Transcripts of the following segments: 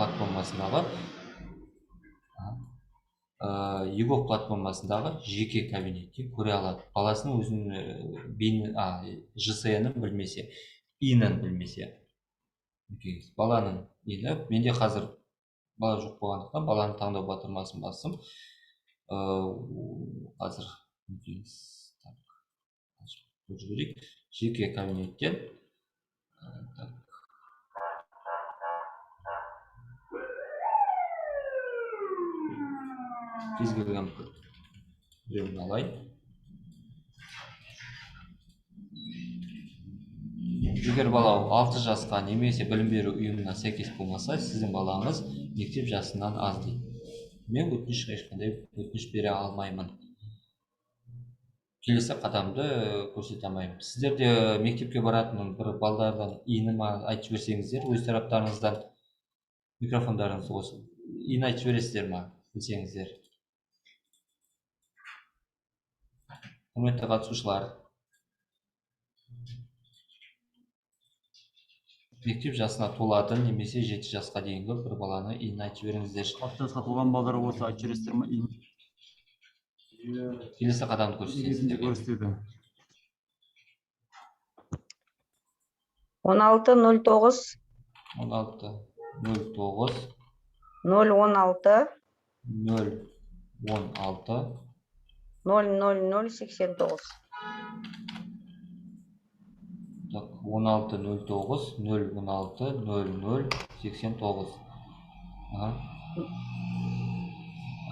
платформасындағы Егов платформасындағы жеке кабинеттен көре алады. Баласының өзінің ЖСН-ін білмесе, ИН-ін білмесе. Баланың ИН-і, менде қазір бала жоқ болғандықтан баланы таңдау батырмасын бастым. Қазір жеке кабинеттен кез келген біреуін алайын. Егер бала 6 жасқа немесе білім беру ұйымына сәйкес болмаса, сіздің балаңыз мектеп жасынан аз дейді. Мен ешқандай өтініш бере алмаймын. Келесі қадамды көрсете алмаймын. Сіздер де мектепке баратын бір балдардан ИН-ін айтып жіберсеңіздер, өз тараптарыңыздан микрофондарыңызды қосып, ИН айтып жібересіздер ма, білсеңіздер. Құрметті қатысушылар, мектеп жасына толатын немесе 7 жасқа дейінгі бір баланы ИН айтып жіберіңіздер. 6 жасқа толған балдар болса айтып жібересіздер ма? Келесі қадамды көрсетесіздер. 1609 016 00089. 1609 016 0089.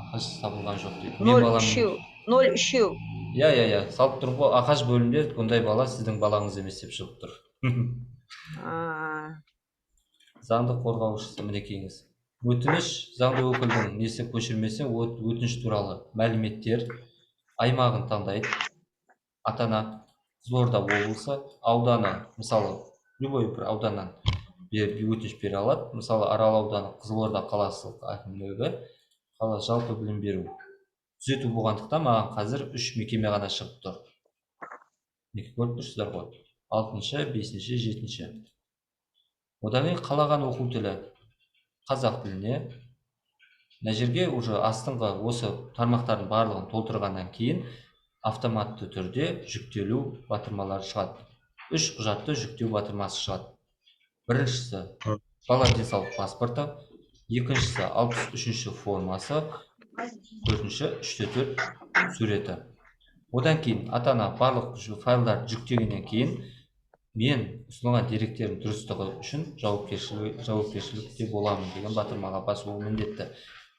Ақаш табылған жоқ дейді. 03. Иә, салып тұр ғой, Ақаш бөлімде бұндай бала сіздің балаңыз емес деп шығып тұр. Заңды қорғаушысы мінекейіңіз. Өтініш заңды өкілдің несі көшірмесі өтініш туралы мәліметтер аймағын таңдайды. Ата-ана Қызылорда облысы, ауданы, мысалы, любой бір ауданнан өтініш бере алады. Мысалы, Арал ауданы, Қызылорда қаласы әкімдігі, жалпы білім беру. Түзету болғандықтан маған қазір 3 мекеме ғана шығып тұр. Көріп тұрсыздар ғой. 6-шы, 5-ші, 7-ші. Одан кейін қалаған оқу тілі қазақ тіліне. Мына жерге уже астыңғы осы тармақтардың барлығын толтырғаннан кейін автоматты түрде жүктелу батырмалары шығады. 3 құжатты жүктеу батырмасы шығады. Біріншісі бала денсаулық паспорты, екіншісі 63-ші формасы, төртінші 3-4 суреті. Одан кейін ата-ана барлық файлдар жүктегеннен кейін мен ұсынылған деректердің дұрыстығы үшін жауапкершілікте боламын деген батырмаға басуы міндетті.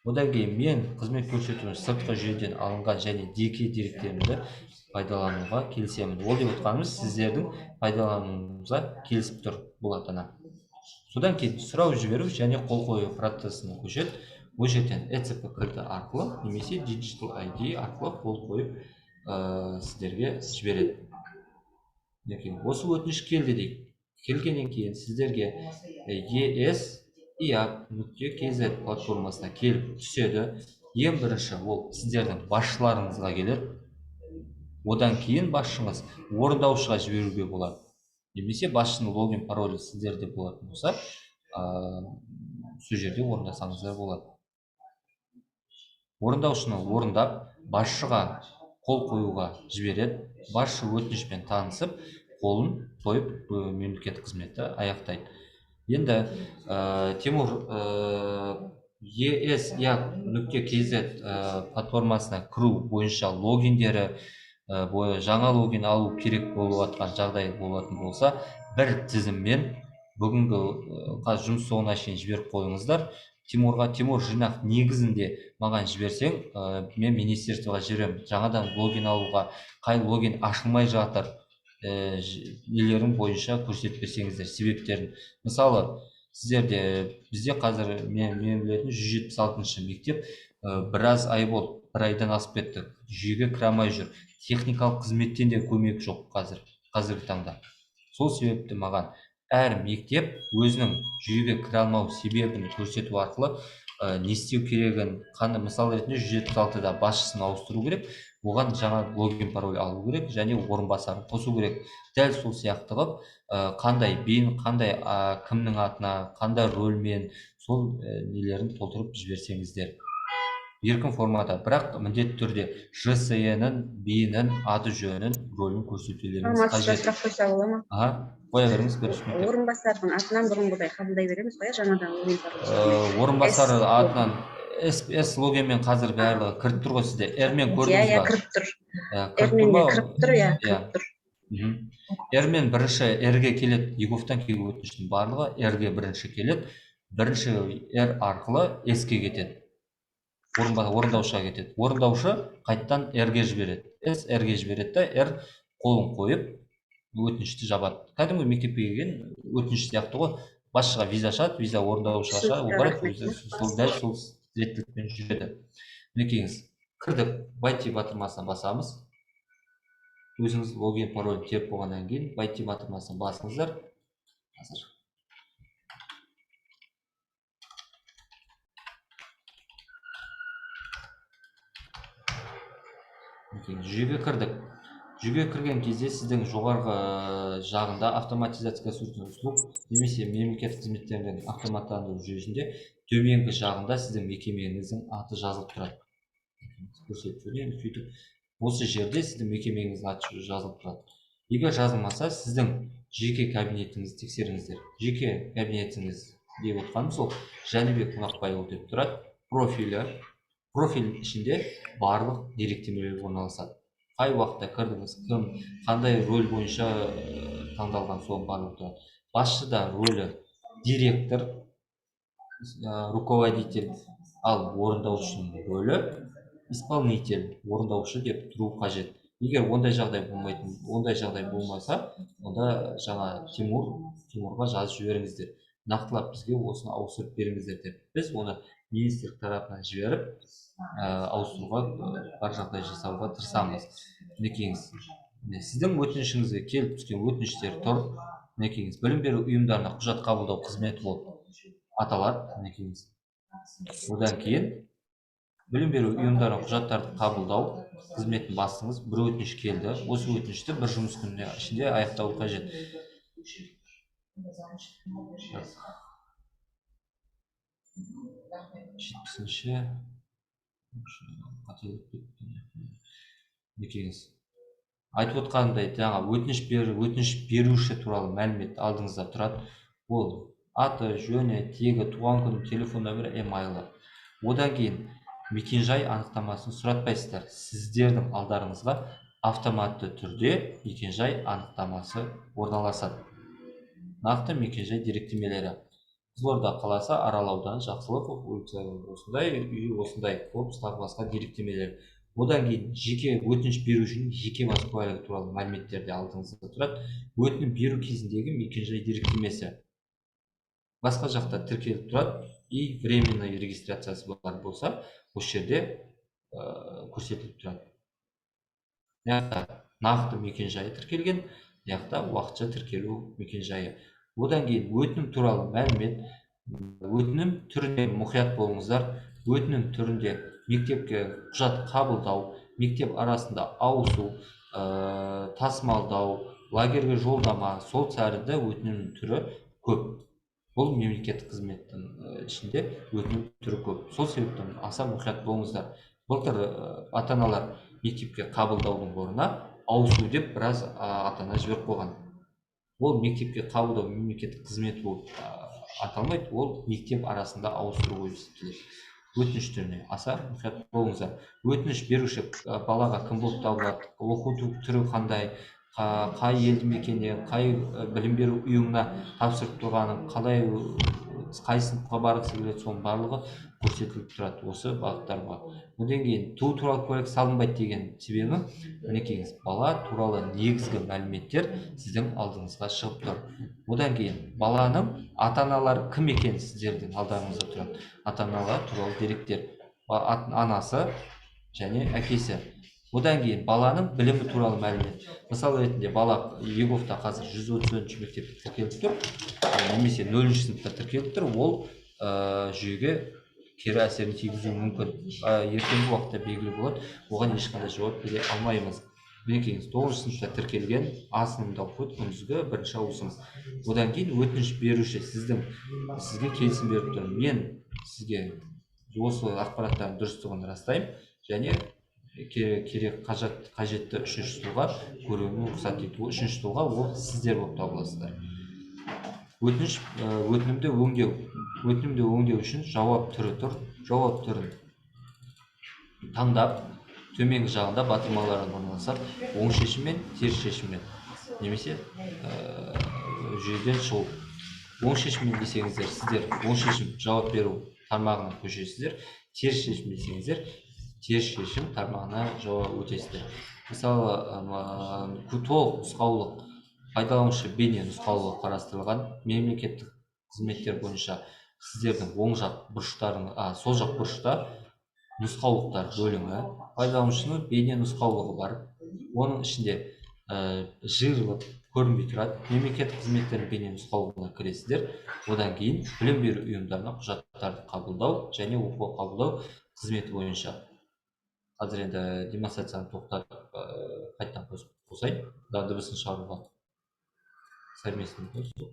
Одан кейін мен қызмет көрсетудің сыртқы жүйеден алынған және жеке деректерімді пайдалануға келісемін. Ол деп отқанымыз сіздердің пайдалануыңызға келісіп тұр бұл ата-ана. Содан кейін сұрау жіберу және қол қою процесіне көшеді. Ол жерден ЭЦП кілті арқылы немесе Digital ID арқылы қол қойып сіздерге жібереді. Осы өтініш келді дейік. Келгеннен кейін сіздерге es.iap.kz платформасына келіп түседі. Ең бірінші ол сіздердің басшыларыңызға келеді. Одан кейін басшыңыз орындаушыға жіберуге болады. Немесе басшының логин паролі сіздерде болатын болса, сол жерде орындасаңыздар болады. Орындаушыны орындап, басшыға қол қоюға жібереді. Басшы өтінішпен танысып, қолын қойып мемлекеттік қызметті аяқтайды. Енді Тимур es.iap.kz платформасына кіру бойынша логиндері жаңа логин алу керек болып жатқан жағдай болатын болса, бір тізіммен бүгінгі жұмыс соңына шейін жіберіп қойыңыздар. Тимур жинақ негізінде маған жіберсең, мен министерствоға жіберемін. Жаңадан логин алуға, қай логин ашылмай жатыр, нелерің бойынша көрсетіп берсеңіздер себептерін. Мысалы, бізде қазір мен білетін 176-шы мектеп біраз ай болды, бір айдан асып кетті. Жүйеге кіре алмай жүр. Техникалық қызметтен де көмек жоқ қазіргі таңда. Сол себепті маған әр мектеп өзінің жүйеге кіре алмау себебін көрсету арқылы не істеу керегін, мысал ретінде 176-да басшысын ауыстыру керек, оған жаңа логин пароль алу керек және орынбасарын қосу керек. Дәл сол сияқты қылып, қандай кімнің атына, қандай рөлмен сол нелерін толтырып жіберсеңіздер. Еркін формада, бірақ міндетті түрде ЖСН-ін, БИ-нің, аты жөнін, рөлін көрсетулеріңіз қажет. сұрақ қойса бола ма? Қоя беріңіз, көрсетіңіз. Орынбасардың атынан бұрынғыдай қабылдай береміз ғой, жаңадан орынбасар атынан S логинмен қазір барлығы кіріп тұр ғой сізде. R-мен көрдіңіз ба? кіріп тұр. Кіріп тұр, кіріп тұр. R-мен бірінші R-ге келеді, егофтан келген өтініштің барлығы R-ге бірінші келеді. Бірінші R арқылы S-ге кетеді. Орындаушыға кетеді. Орындаушы қайттан R-ге жібереді. S R-ге жібереді да, R қолын қойып өтінішті жабады. Кәдімгі мектепке келген өтініш сияқты ғой. Басшыға виза ашады, виза орындаушыға ашады, ол дәл сол реттілікпен жүреді. Мінекейіңіз, кірдік, байти батырмасына басамыз. Өзіңіз логин пароль теріп болғаннан кейін байти батырмасына басыңыздар. Қазір. Жүйеге кірдік. Жүйеге кірген кезде сіздің жоғарғы жағында автоматизация услуг немесе мемлекеттік қызметтердің автоматтандыру жүйесінде төменгі жағында сіздің мекемеңіздің аты жазылып тұрады. Көрсетіп жіберейін, сөйтіп осы жерде сіздің мекемеңіздің аты жазылып тұрады. Егер жазылмаса, сіздің жеке кабинетіңізді тексеріңіздер. Жеке кабинетіңіз деп отқанымыз ол Жәнібек Мұнақбайұлы деп тұрады. Профиль ішінде барлық деректемелер орналасады. Қай уақытта кірдіңіз, кім, қандай рөл бойынша таңдалған соның барлығы тұрады. Басшыда рөлі директор, руководитель, ал орындаушының рөлі исполнитель, орындаушы деп тұру қажет. Егер ондай жағдай болмаса, онда жаңа Тимурға жазып жіберіңіздер. Нақтылап бізге осыны ауыстырып беріңіздер деп. Біз оны министрлік тарапынан жіберіп, ауыстыруға бар жағдай жасауға тырысамыз. Мінекейіңіз, сіздің өтінішіңізге келіп түскен өтініштер тұр. Мінекейіңіз, білім беру ұйымдарына құжат қабылдау қызметі болып аталады. Мінекейіңіз. Одан кейін білім беру ұйымдарына құжаттарды қабылдау қызметін бастыңыз. Бір өтініш келді. Осы өтінішті бір жұмыс күніне ішінде аяқтау қажет. 70-ші Некеңіз. Айтып отқанымдай, өтініш беруші туралы мәлімет алдыңызда тұрады. Ол аты, жөні, тегі, туған күні, телефон нөмірі, емайлы. Одан кейін мекенжай анықтамасын сұратпайсыздар. Сіздердің алдарыңызға автоматты түрде мекенжай анықтамасы орналасады. Нақты мекенжай деректемелері. Қызылорда қаласы, Арал ауданы, Жақсылықов, осындай үй, осындай клуб, басқа деректемелер. Одан кейін жеке өтініш берушінің жеке бас куәлігі туралы мәліметтерде алдыңызда тұрады. Өтінім беру кезіндегі мекенжай деректемесі басқа жақта тіркеліп тұрады. И временный регистрациясы бар болса, осы жерде көрсетіліп тұрады. Нақты мекенжайы тіркелген, уақытша тіркелу мекенжайы. Одан кейін өтінім туралы мәлімет, өтінім түріне мұқият болыңыздар. Өтінім түрінде мектепке құжат қабылдау, мектеп арасында ауысу, тасымалдау, лагерге жолдама, сол тәрізді өтінім түрі көп. Бұл мемлекеттік қызметтің ішінде өтінім түрі көп. Сол себептен аса мұқият болыңыздар. Былтыр ата-аналар мектепке қабылдаудың орнына ауысу деп біраз ата-ана жіберіп қойған. Ол мектепке қабылдау мемлекеттік қызмет болып аталмайды, ол мектеп арасында ауыстыру болып есептеледі. Өтініш түріне аса мұқият болыңыздар. Өтініш беруші балаға кім болып табылады, оқу түрі қандай, қай елді мекеннен, қай білім беру ұйымына тапсырып тұрғанын, қай сыныпқа барғысы келеді, соның барлығы көрсетіліп тұрады осы бағыттарға. Одан кейін туу туралы куәлік салынбайды деген себебі, мінекейіңіз, бала туралы негізгі мәліметтер сіздің алдыңызға шығып тұр. Одан кейін баланың ата-аналары кім екені сіздердің алдарыңызда тұрады. Ата-аналар туралы деректер, анасы және әкесі. Одан кейін баланың білімі туралы мәлімет. Мысалы ретінде бала Еговта қазір 130-ші мектепте тіркеліп тұр, немесе 0-ші сыныпта тіркеліп тұр, ол жүйеге кері әсерін тигізуі мүмкін. Ертеңгі уақытта белгілі болады, оған ешқандай жауап бере алмаймыз. мінекейіңіз 9 сыныпта тіркелген, А сыныбында оқиды, күндізгі 1-ші ауысым. Одан кейін өтініш беруші сізге келісім беріп тұрмын. Мен сізге осы ақпараттардың дұрыстығын растаймын және керек қажетті үшінші тұлға көруіне рұқсат етуі. Үшінші тұлға ол сіздер болып табыласыздар. Өтінімді өңдеу үшін жауап түрі тұр. Жауап түрін таңдап, төменгі жағында батырмалар орналасады. Оң шешіммен, теріс шешіммен, немесе жүйеден шығу. Оң шешіммен десеңіздер, сіздер оң шешім жауап беру тармағына көшесіздер. Теріс шешім десеңіздер, теріс шешім тармағына жауап өтесіздер. Мысалы, толық нұсқаулық, пайдаланушы бейне нұсқаулығы қарастырылған. Мемлекеттік қызметтер бойынша сіздердің оң жақ бұрыштарың, сол жақ бұрышта нұсқаулықтар бөлімі, пайдаланушының бейне нұсқаулығы бар. Оның ішінде жиырылып көрінбей тұрады. Мемлекеттік қызметтердің бейне нұсқаулығына кіресіздер. Одан кейін білім беру ұйымдарына құжаттарды қабылдау және оқу қабылдау қызметі бойынша. Қазір енді демонстрацияны тоқтатып, қайтадан қосайын. Дыбысын шығаруға. Совместный қосу.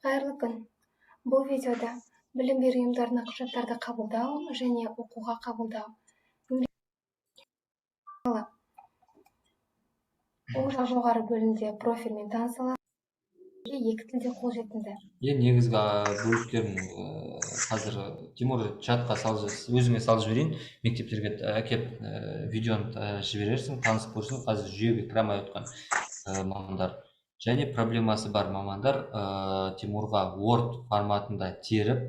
Қайырлы күн. Бұл видеода білім беру ұйымдарына құжаттарды қабылдау және оқуға қабылдау. Оң жақ жоғары бөлімде профильмен танысалар, екі тілде қолжетімді. Негізгі бөліктерін қазір Тимур чатқа өзіңе салып жіберейін. Мектептерге әкеп видеоны жіберерсің, танысып көрсін. Қазір жүйеге кірамай отқан мамандар. Және проблемасы бар мамандар Тимурға Word форматында теріп,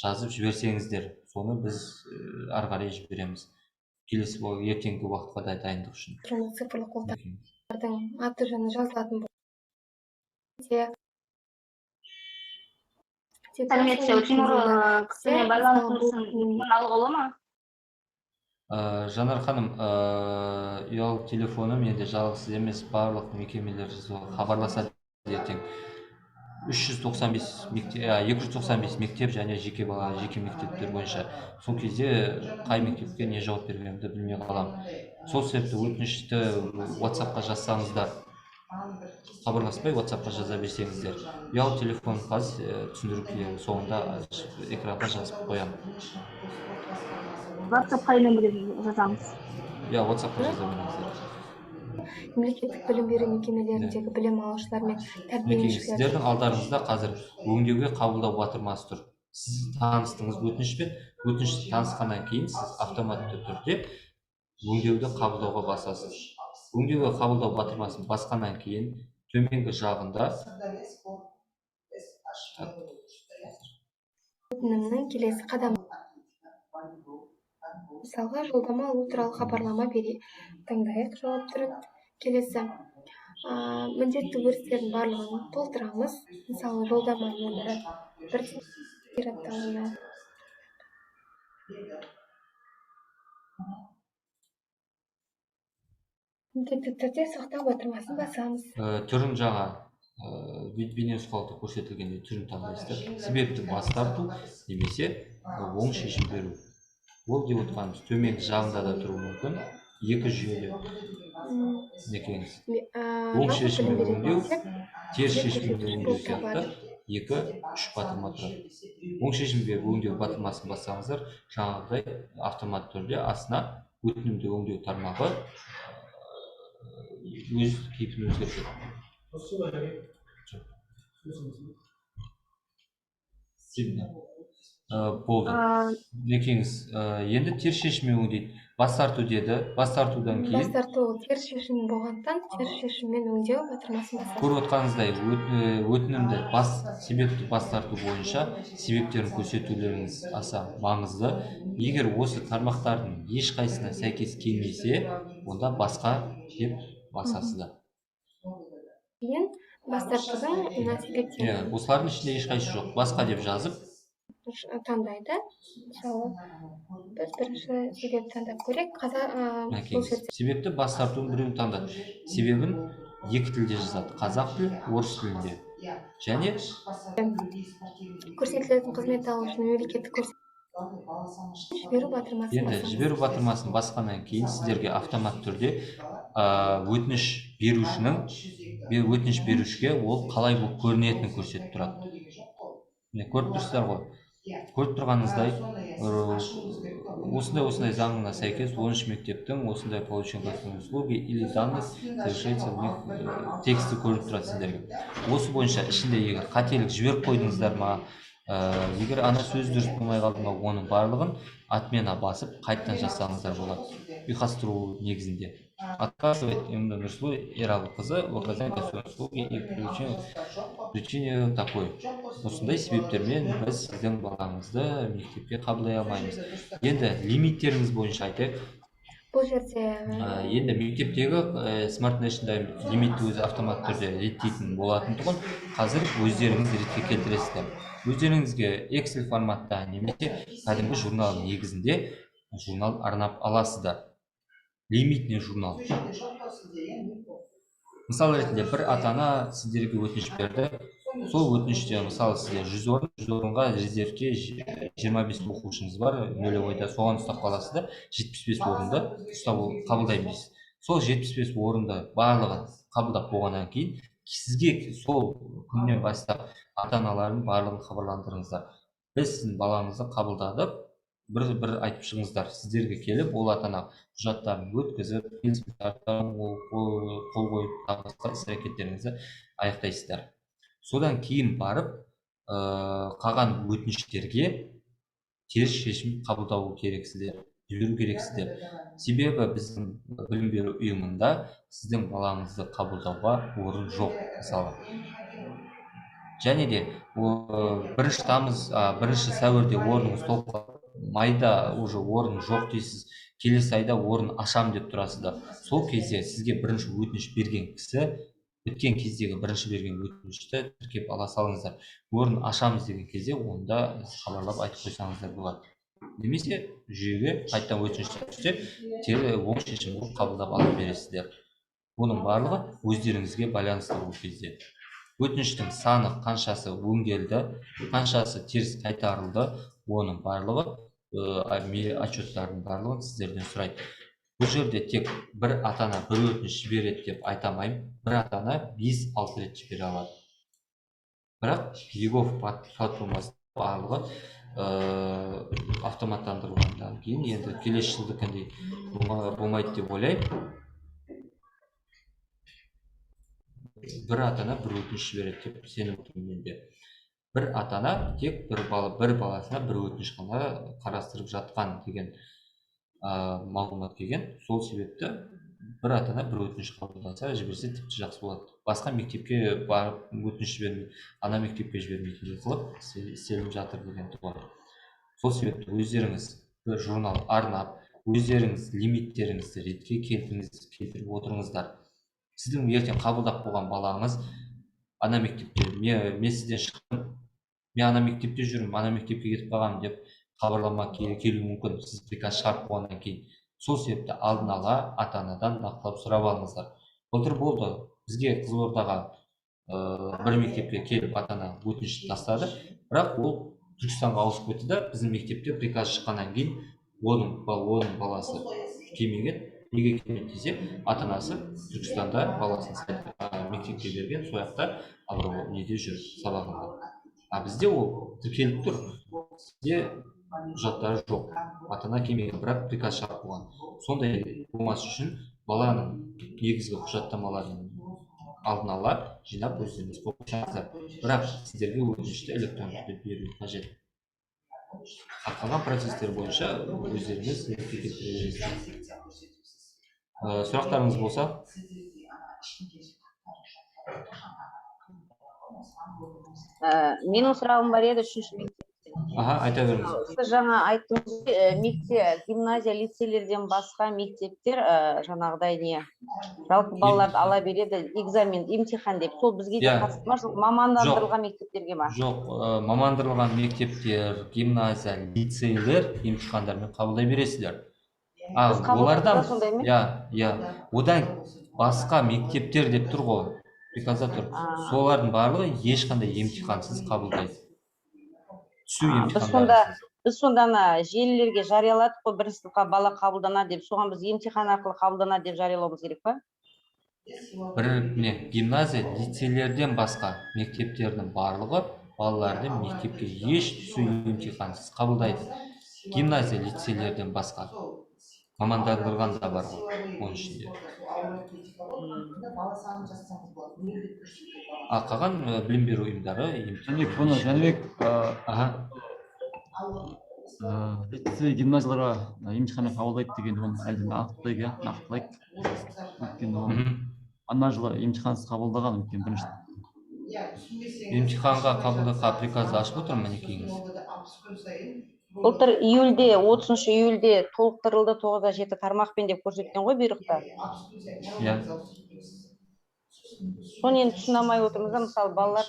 жазып жіберсеңіздер, соны біз ары қарай жібереміз. Келесі ертеңгі уақытқа да дайындық үшін. Цифрлы қолдардың аты жөні жазылатын болады. Сәлеметсіз, Тимур кісімен байланысыңыздың алуға бола ма? Жанар ханым, ұялы телефоным енді жалғыз емес, барлық мекемелер хабарласады ертең. 295 мектеп және жеке мектептер бойынша. Сол кезде қай мектепке не жауап бергенімді білмей қалам. Сол себепті өтінішті WhatsApp-қа жазсаңыздар, хабарласпай WhatsApp-қа жаза берсеңіздер. Ұялы телефон қазір түсіндіру соңында экранға жазып қоямын. WhatsApp-қа нөмірге жазамыз. WhatsApp-қа жаза беріңіздер. Мемлекеттік білім беру мекемелеріндегі білім алушылар мен тәрбиеленушілер. Сіздердің алдарыңызда қазір өңдеуге қабылдау батырмасы тұр. Сіз таныстыңыз өтінішпен, өтінішті танысқаннан кейін сіз автоматты түрде өңдеуді қабылдауға басасыз. Өңдеуге қабылдау батырмасын басқаннан кейін төменгі жағында өтінімнің келесі қадамы. Мысалға, жолдама алу туралы хабарлама таңдайық жауап түрін. Келесі міндетті өрістердің барлығын толтырамыз. Мысалы, жолдама нөмірі 1 аттауына. Міндетті түрде сақтау батырмасын басамыз. Түрін жаңа бейненұсқаулықта көрсетілгендей түрін таңдайсыздар. Себепті бас тарту немесе оң шешім беру. Ол деп отырғанымыз төменгі жағында да тұруы мүмкін. Екі жүйелі некеңіз. Оң шешіммен өңдеу, теріс шешіммен өңдеу сияқты 2-3 батырма тұрады. Оң шешімге өңдеу батырмасын бассаңыздар, жаңағыдай автомат түрде астына өтінімді өңдеу тармағы өз кейпін өзгертеді. Болды. Некеңіз енді теріс шешіммен өңдейді. Бас тарту деді. Бас тартудан кейін Бас тарту теріс шешім болғандықтан теріс шешіммен өңдеу батырмасын басамыз. Көріп отқаныңыздай өтінімді себепті бас тарту бойынша себептерін көрсетулеріңіз аса маңызды. Егер осы тармақтардың ешқайсысына сәйкес келмесе, онда басқа деп басасыздар. Кейін бас тартудың себептері. Осылардың ішінде ешқайсысы жоқ. Басқа деп жазып таңдайды. Мысалы, біз бірінші себеп таңдап көрейік. Себепті бас тартудың біреуін таңдады. Себебін екі тілде жазады. Қазақ тілі, орыс тілінде. Және көрсетілетін қызмет алу үшін мемлекеттік жіберу батырмасын Енді басамыз. жіберу батырмасын басқаннан кейін сіздерге автомат түрде өтініш берушіге ол қалай болып көрінетінін көрсетіп тұрады. Міне көріп тұрсыздар ғой. Көріп тұрғаныңыздай осындай заңына сәйкес 10 мектептің осындай получен государственной услуги или данных совершается в них тексті көріп тұрады сіздерге. Осы бойынша ішінде егер қателік жіберіп қойдыңыздар ма, егер ана сөз дұрыс болмай қалды ма, оның барлығын отмена басып қайтадан жасаңыздар болады. Ұйқастыру негізінде. Отказывает именно Нұрсұлу Ералықызы в оказании государственной услуги и причине такой. Осындай себептермен біз сіздің балаңызды мектепке қабылдай алмаймыз. Енді лимиттеріңіз бойынша айтайық. Бұл жерде Енді мектептегі Smart National лимитті өзі автомат түрде реттейтін болатындығын қазір өздеріңіз ретке келтіресіздер. Өздеріңізге Excel форматта немесе кәдімгі журнал негізінде журнал арнап аласыздар. Лимитный журнал. Мысал ретінде бір ата-ана сіздерге өтініш берді. Сол өтініште мысалы сізде 100 орынға резервке 25 оқушыңыз бар, нөлевойда соған ұстап қаласыздар, 75 орынды қабылдаймыз. Сол 75 орынды барлығын қабылдап болғаннан кейін сізге сол күннен бастап ата-аналардың барлығын хабарландырыңыздар. Біз сіздің балаңызды қабылдадық, бір айтып шығыңыздар. Сіздерге келіп, ол ата-ана құжаттарын өткізіп, келісімшарттарын қол қойып, тағы іс-әрекеттеріңізді аяқтайсыздар. Содан кейін барып, қалған өтініштерге теріс шешім қабылдау керексіздер, жіберу керексіздер. Себебі біздің білім беру ұйымында сіздің балаңызды қабылдауға орын жоқ, мысалы. Және де 1 сәуірде орныңыз толып майда уже орын жоқ дейсіз, келесі айда орын ашам деп тұрасыздар. Сол кезде сізге бірінші өтініш берген кісі өткен кездегі бірінші берген өтінішті тіркеп ала салыңыздар. Орын ашамыз деген кезде онда хабарлап айтып қойсаңыздар болады. Немесе жүйеге қайтадан өтініштер түссе, оң шешім қабылдап алып бересіздер. Оның барлығы өздеріңізге байланысты бұл кезде. Өтініштің саны қаншасы өңделді, қаншасы теріс қайтарылды, оның барлығы отчеттардың барлығын сіздерден сұрайды. Бұл жерде тек бір ата-ана бір өтініш жібереді деп айтамаймын. Бір ата-ана 5-6 рет жібере алады. Бірақ Егов платформасы барлығы автоматтандырылғаннан кейін енді келесі жылдықындай болмайды деп ойлаймын. Бір ата-ана бір өтініш жібереді деп сенімдімін менде. Бір ата-ана тек бір баласына бір өтініш қана қарастырып жатқан деген мағлұмат келген. Сол себепті бір ата-ана бір өтініш қабылдаса жіберсе тіпті жақсы болады. Басқа мектепке барып өтініш жібермей, ана мектепке жібермейтіндей қылып істеліп жатыр деген тұғыр. Сол себепті өздеріңіз бір журнал арнап, өздеріңіз лимиттеріңізді ретке келтіріп отырыңыздар. Сіздің ертең қабылдап болған балаңыз ана мектепте, мен сізден шықтым, мен ана мектепте жүрмін, ана мектепке кетіп қалғанмын деп хабарлама келуі мүмкін, сіз приказ шығарып болғаннан кейін. Сол себепті алдын ала ата-анадан нақтылап сұрап алыңыздар. Былтыр болды, бізге Қызылордаға бір мектепке келіп ата-ана өтініш тастады, бірақ ол Түркістанға ауысып кетті да, біздің мектепте приказ шыққаннан кейін оның баласы келмеген. Неге келмеді десе, ата-анасы Түркістанда баласын мектепке берген, сол жақта неде жүр, сабағында. Бізде ол тіркеліп тұр, бізде құжаттары жоқ, ата-ана келмеген, бірақ приказ шығарып қойған. Сондай болмас үшін баланың негізгі құжаттамаларын алдын ала жинап өздеріңіз қойсаңыздар. Бірақ сіздерге өтінішті электронды түрде беру қажет. Қалған процестер бойынша өздеріңіз келтіресіздер. Сұрақтарыңыз болса? Менің сұрағым бар еді, үшінші мектепте. Айта беріңіз. Сіз жаңа айттыңыз, мектеп, гимназия, лицейлерден басқа мектептер жаңағыдай не? Жалпы балаларды ала береді, экзамен, имтихан деп. Сол бізге де қатысты ма, жоқ мамандандырылған мектептерге ма? Жоқ, мамандырылған мектептер, гимназия, лицейлер имтихандармен қабылдай бересіздер. Олардан, одан басқа мектептер деп тұр ғой, приказда тұр. Солардың барлығы ешқандай емтихансыз қабылдайды. Түсу емтихандарсыз. біз сонда ана желілерге жарияладық қой, бірінші сыныпқа бала қабылданады деп, соған біз емтихан арқылы қабылданады деп жариялауымыз керек па? Гимназия, лицейлерден басқа мектептердің барлығы балаларды мектепке еш түсу емтихансыз қабылдайды. Гимназия, лицейлерден басқа мамандандырған да бар ғой оның ішінде. Ал қалған білім беру ұйымдары Жәнібек, Аха. лицей гимназияларға емтиханмен қабылдайды деген оны әлде нақтылайық. Өйткені оны ана жылы емтихансыз қабылдаған, өйткені бірінші. Емтиханға қабылдауға приказды ашып отыр мінекейіңіз. Былтыр июльде, 30 июльде толықтырылды 9-7 тармақпен деп көрсеткен ғой бұйрықта. Соны енді түсіне алмай отырмыз да, мысалы балалар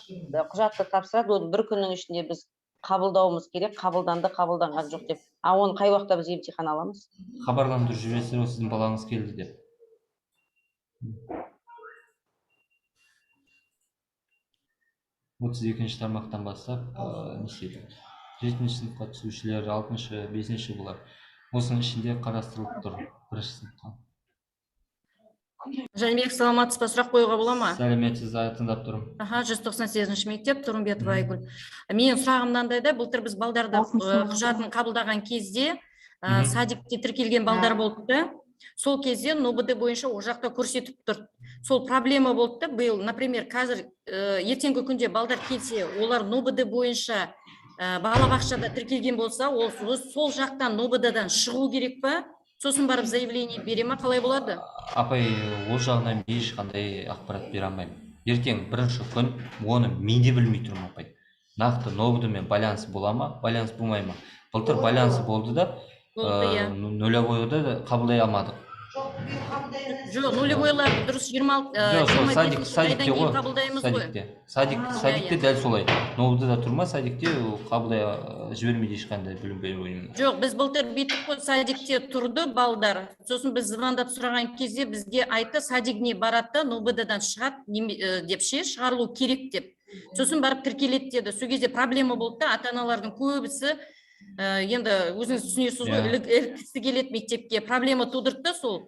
құжатты тапсырады, оны бір күннің ішінде біз қабылдауымыз керек, қабылданған жоқ деп. А оны қай уақытта біз емтихан аламыз? Хабарландыру жібересіздер, сіздің балаңыз келді деп. 32-ші тармақтан бастап, нешеді? 7-ші сыныпқа түсушілер, 6-шы, 5-ші бұлар. Осының ішінде қарастырылып тұр, 1-ші сыныпқа. Жәнібек, саламатсыз ба, сұрақ қоюға бола ма? Сәлеметсіз, тыңдап тұрмын. 198-ші мектеп, Тұрымбетова Айгүл. Менің сұрағым мынандай да, былтыр біз балдарды құжатын қабылдаған кезде садикте тіркелген балдар болыпты. Сол кезде НОБД бойынша ол жақта көрсетіп тұр. Сол проблема болды да, биыл, например, қазір ертеңгі күнде балдар келсе, олар НОБД бойынша балабақшада тіркелген болса, ол сол жақтан НОБД-дан шығу керек па? Сосын барып заявление бере ма, қалай болады? Апай, ол жағынан ешқандай ақпарат бере алмаймын. Ертең бірінші күн оны мен де білмей тұрмын, апай. Нақты НОБД-мен байланыс бола ма, байланыс болмай ма? Былтыр байланысы болды да, нулевойды қабылдай алмадық. Жоқ, нулевойларды дұрыс 25 айдан кейін қабылдаймыз ғой. Садикте дәл солай. НОБД-да тұрма, садикте қабылдай жібермейді ешқандай білім беру ұйымына. Жоқ, біз былтыр бүйтіп қой, садикте тұрды балдар. Сосын біз звондап сұраған кезде бізге айтты, садигіне барады, НОБД-дан шығады деп шығарылу керек деп. Сосын барып тіркеледі деді. Сол кезде проблема болды да, ата-аналардың көбісі енді өзіңіз түсінесіз ғой, іліккісі келеді мектепке, проблема тудырды, сол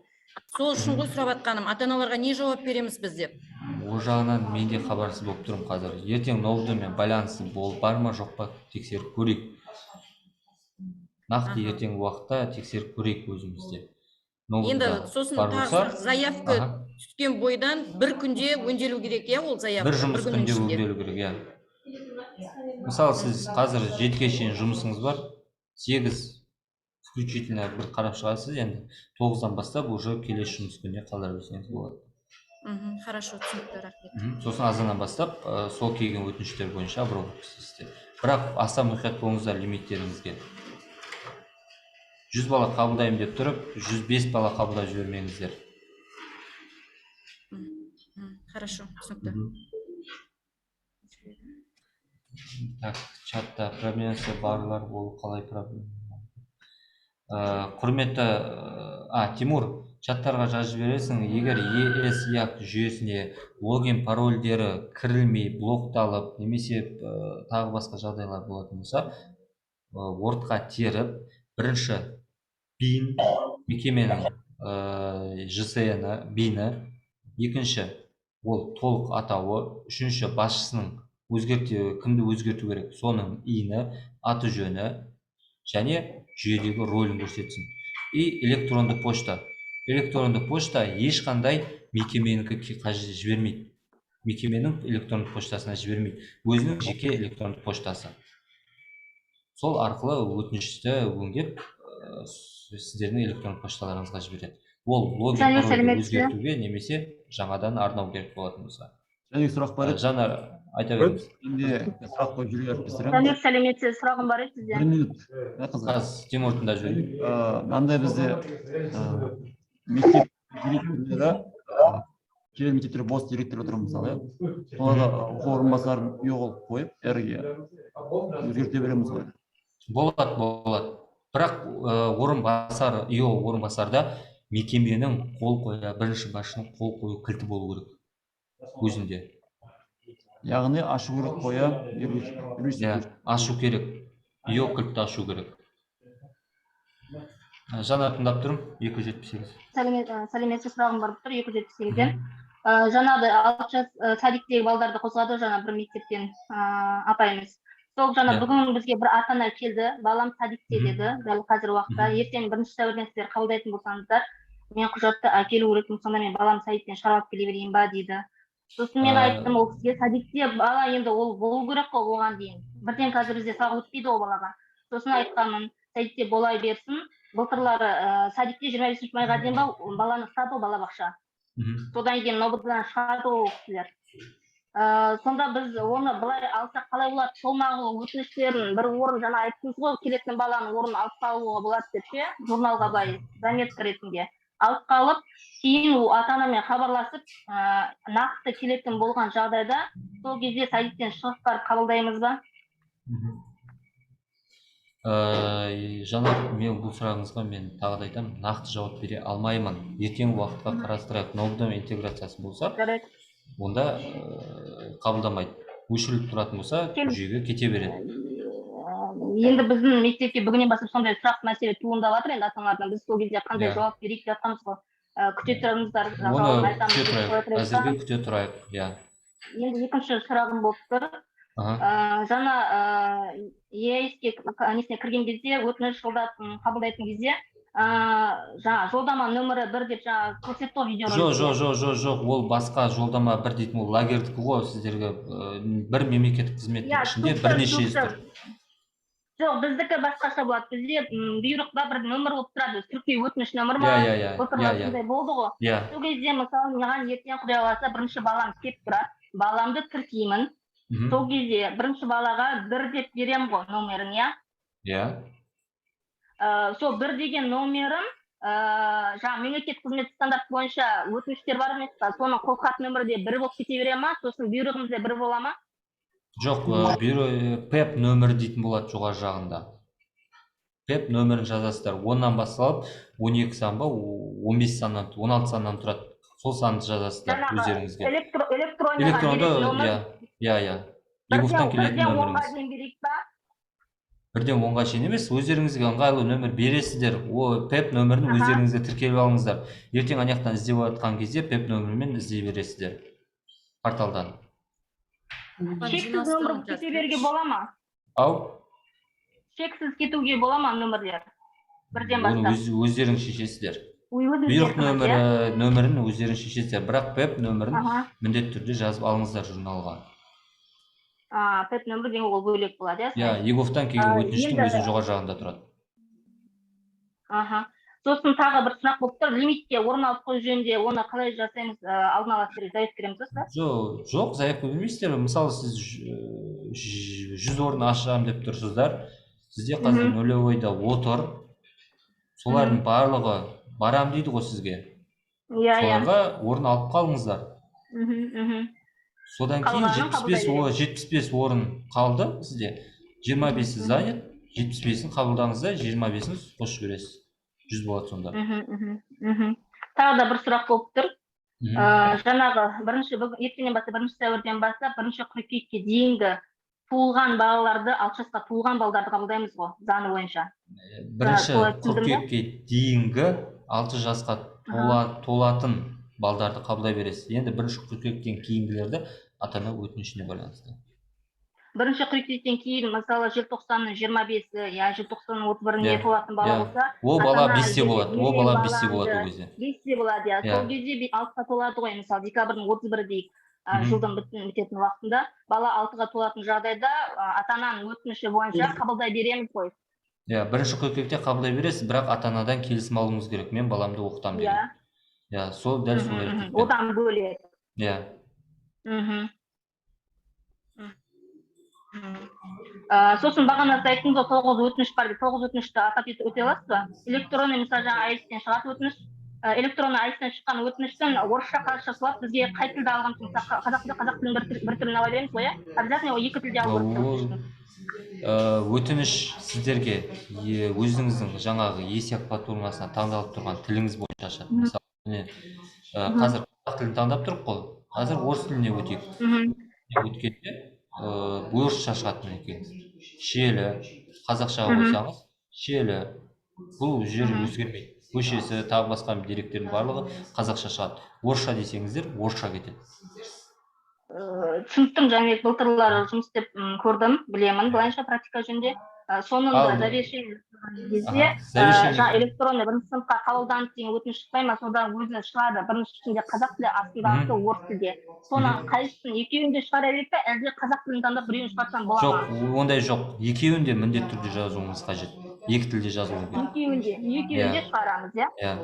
үшін ғой сұрап атқаным, ата-аналарға не жауап береміз біз деп? Ол жағынан мен де хабарсыз болып тұрмын қазір. Ертең НОБД-мен байланысы бар ма, жоқ па, тексеріп көрейік. Нақты ертеңгі уақытта тексеріп көрейік өзімізде. Енді сосын тағы заявка түскен бойдан бір күнде өңделу керек, ол заявка? Бір жұмыс күнде өңделу керек, Мысалы, сіз қазір 7-ге шейін жұмысыңыз бар, 8 включительно бір қарап шығасыз, енді 9-дан бастап уже келесі жұмыс күніне қалдырып жіберсеңіз болады. Хорошо, түсінікті, рахмет. Сосын азаннан бастап сол келген өтініштер бойынша обработка істейсіздер. Бірақ аса мұқият болыңыздар лимиттеріңізге. 100 бала қабылдаймын деп тұрып, 105 бала қабылдап жібермеңіздер. Хорошо, түсінікті. Так, чатта проблемасы барлар, ол қалай проблема? Құрметті Тимур, чаттарға жазып жібересің, егер ES-ЯК жүйесіне логин парольдері кірілмей, блокталып, немесе тағы басқа жағдайлар болатын болса, Word-ға теріп, бірінші BIN, мекеменің JSN-і, BIN-і, екінші ол толық атауы, үшінші басшысының кімді өзгерту керек, соның иіні, аты жөні, және жүйедегі рөлін көрсетсін. И электронды почта. Электронды почта ешқандай мекеменікі қажет жібермейді. Мекеменің электронды поштасына жібермейді. Өзінің жеке электронды поштасы. Сол арқылы өтінішті өңдеп, сіздердің электронды пошталарыңызға жібереді. Ол логин парольді өзгертуге немесе жаңадан арнау керек болатын болса. Және сұрақ бар еді. Жанар, айта беріңіз. Сұрақ қойып жүрген әріптестер. Жәнібек, сәлеметсіз, сұрағым бар еді сізден. 1 минут. Қазір Тимур тыңдап жүрейік. Мынандай бізде мектеп директорлары, кейбір мектептерде бос директор отыр мысалы, соларға оқу орынбасарын үй қылып қойып, әріге өзгерте береміз ғой. Болады. Бірақ үй орынбасарда мекеменің қол қоя, бірінші басшының қол қою кілті болу керек. Өзінде. Яғни ашу керек қоя, Ашу керек. үй өкілді ашу керек. Жана тыңдап тұрмын, 278. сәлеметсіз, сұрағым бар тұр 278-ден. Жаңағы 6 жас садиктегі балдарды қозғады жаңа бір мектептен апайымыз. Сол жаңа бүгін бізге бір ата-ана келді, балам садикте деді, дәл қазір уақытта. Ертең 1 сәуірден сіздер қабылдайтын болсаңыздар, мен құжатты әкелу керекпін, сонда мен балам садиктен шығарып келе берейін ба дейді. Сосын мен айттым, ол кісіге садикте бала енді ол болу керек қой оған дейін. Бірден қазір бізде сағ өтпейді ол балаға. Сосын айтқанмын, садикте болай берсін. Былтырлары садикте 25 майға дейін баланы ұстады балабақша. Содан кейін нобыдан шығарды ол кісілер. Сонда біз оны былай алсақ қалай болады? Солмағы өтініштерін бір орын жаңа айттыңыз ғой, келетін баланың орнын алып қалуға болады деп ше, журналға былай заметка ретінде алып қалып, кейін ата-анамен хабарласып, нақты келетін болған жағдайда сол кезде садиктен шығып барып қабылдаймыз ба? Жанар, мен бұл сұрағыңызға мен тағы да айтамын, нақты жауап бере алмаймын. Ертеңгі уақытқа қарастырайық, нобдом интеграциясы болса, онда қабылдамайды. Өшіріліп тұратын болса, жүйеге кете береді. Енді біздің мектепке бүгіннен бастап сондай сұрақ мәселе туындап жатыр, енді ата-аналардан біз сол кезде қандай жауап берейік деп жатқанбыз ғой. Күте тұрамыздар. Оны күте тұрайық, әзірге күте тұрайық, иә. Енді екінші сұрағым болып тұр. Жаңа ЕАЭС-ке несіне кірген кезде, өтініш қабылдайтын кезде, жаңа жолдама нөмірі 1 деп жаңа көрсетті видеоны. Жоқ, ол басқа жолдама 1 дейтін, ол лагерьдікі ғой, сіздерге бір мемлекеттік қызметтің ішінде бірнеше тұр. Жоқ, біздікі басқаша болады. Бізде бұйрықта бір нөмір болып тұрады, тіркеу өтініш нөмірі ма? Сондай болды ғой. Сол кезде мысалы маған ертең Құдай қаласа бірінші балам келіп тұрады, баламды тіркеймін. Сол кезде бірінші балаға 1 деп берем ғой номерін, иә? Иә. Сол 1 деген номерін, жаңа мемлекеттік қызмет стандарт бойынша өтініштер бар емес па? Соның қолхат нөмірі де 1 болып кете бере ма? Сосын бұйрығымыз да 1 бола ма? Жоқ, ПЭП нөмірі дейтін болады жоғары жағында. ПЭП нөмірін жазасыздар. 10-нан басталып, 12 сан ба, 15 саннан, 16 саннан тұрады. Сол санды жазасыздар өздеріңізге. Электронды, иә. Егуфтан келетін нөміріңіз. 1-ден 10-ға шейін емес, өздеріңізге ыңғайлы нөмір бересіздер. О, ПЭП нөмірін өздеріңізге тіркеліп алыңыздар. Ертең аяқтан іздеп жатқан кезде ПЭП нөмірімен іздей бересіздер порталдан. Шексіз нөмір кете беруге бола ма? Ау? Шексіз кетуге бола ма нөмірлер? Бірден бастап. Оны өздерің шешесіздер. Бұйрық нөмірін өздерің шешесіздер. Бірақ ПЭП нөмірін міндетті түрде жазып алыңыздар журналға. ПЭП нөмірі деген ол бөлек болады, иә? Егуфтан келген өтініштің өзінің жоғары жағында тұрады. Сосын тағы бір сұрақ болып тұр, лимитке орын алып қою жөнінде оны қалай жасаймыз, алдын ала заявка береміз ба? Жоқ, заявка бермейсіздер. Мысалы, сіз 100 орын ашамын деп тұрсыздар. Сізде қазір нөлевойда отыр. Солардың барлығы барам дейді ғой сізге. Соларға орын алып қалыңыздар. Содан кейін 75 орын қалды сізде. 25-і занят, 75-ін қабылдаңыз да, 25-ін қосып жібересіз. 100 болады сонда. Тағы да бір сұрақ болып тұр. Жаңағы ертеңнен бастап 1 сәуірден бастап 1 қыркүйекке дейінгі туылған балаларды, 6 жасқа туылған балдарды қабылдаймыз ғой, заңы бойынша. 1 қыркүйекке дейінгі 6 жасқа толатын балдарды қабылдай бересіз. Енді 1 қыркүйектен кейінгілерді ата-ана өтінішіне байланысты. 1 қыркүйектен кейін, мысалы, желтоқсанның 25-і, я желтоқсанның 31-іне толатын бала болса, ол бала 5-те болады. Ол бала 5-те болады ол кезде. 5-те болады, я. Сол кезде 6-ға толады ғой, мысалы, декабрдің 31-і дейік, жылдың бітетін уақытында, бала 6-ға толатын жағдайда ата-ананың өтініші бойынша қабылдай береміз ғой. 1 қыркүйекте қабылдай бересіз, бірақ ата-анадан келісім алуыңыз керек. Мен баламды оқытам деген. Сол дәл сол еркекпен. Одан бөлек. Сосын бағана сіз айттыңыз ғой, 9 өтініш бар деп, 9 өтінішті атап өте аласыз ба? Электронный, мысалы, жаңа АЭС-тен шығатын өтініш, электронный АЭС-тен шыққан өтініштің орысша қазақша салып, бізге қай тілді алған соң, қазақ тілін бір тілін ала береміз ғой, обязательно 2 тілде алып. Өтініш сіздерге өзіңіздің жаңағы есеп платформасына таңдалып тұрған тіліңіз бойынша ашады. Мысалы, қазір қазақ тілін таңдап тұрып қой, қазір орыс тіліне өтейік. Өткенде орысша шығатын екен. Шиелі, қазақшаға қойсаңыз шиелі бұл жер өзгермейді. Көшесі тағы басқа деректердің барлығы қазақша шығады. Орысша десеңіздер орысша кетеді. Түсініктің жаңағы былтырлары жұмыс істеп көрдім, білемін, былайша практика жөнінде. Соңында завершение кезде жаңа электронный бірінші сыныпқа қабылданып деген өтініш шықпай ма, содан өзі шығады. Біріншісінде қазақ тілі, астындағысы орыс тілде. Соны қайсысын екеуін де шығара береді, әлде қазақ тілін таңдап біреуін шығарсам болады ма? Жоқ, ондай жоқ. Екеуін де міндетті түрде жазуыңыз қажет. Екі тілде жазуыңыз керек. Екеуін де шығарамыз, иә? Иә.